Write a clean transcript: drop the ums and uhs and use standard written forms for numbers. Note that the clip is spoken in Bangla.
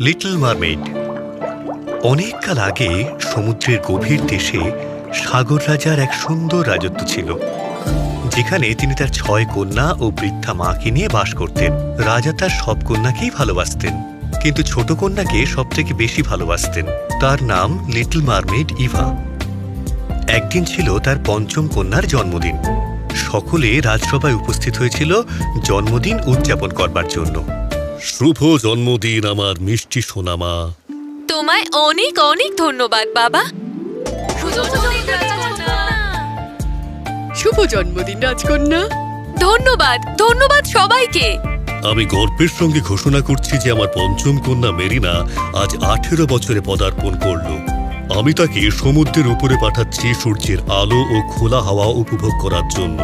Little mermaid. অনেককাল আগে সমুদ্রের গভীর দেশে সাগর রাজার এক সুন্দর রাজত্ব ছিল, যেখানে তিনি তার 6 কন্যা ও বৃদ্ধা মাকে নিয়ে বাস করতেন। রাজা তার সব কন্যাকেই ভালোবাসতেন, কিন্তু ছোট কন্যাকে সবথেকে বেশি ভালোবাসতেন। তার নাম লিটল মারমেইড ইভা। একদিন ছিল তার 5ম কন্যার জন্মদিন। সকলে রাজসভায় উপস্থিত হয়েছিল জন্মদিন উদযাপন করবার জন্য। শুভ জন্মদিন আমার মিষ্টি সোনামা। তোমায় অনেক অনেক ধন্যবাদ বাবা। শুভ জন্মদিন রাজকন্যা। ধন্যবাদ, ধন্যবাদ সবাইকে। আমি গর্বের সঙ্গে ঘোষণা করছি যে আমার 5ম কন্যা মেরিনা আজ 18 বছরে পদার্পণ করল। আমি তাকে সমুদ্রের উপরে পাঠাচ্ছি সূর্যের আলো ও খোলা হাওয়া উপভোগ করার জন্য।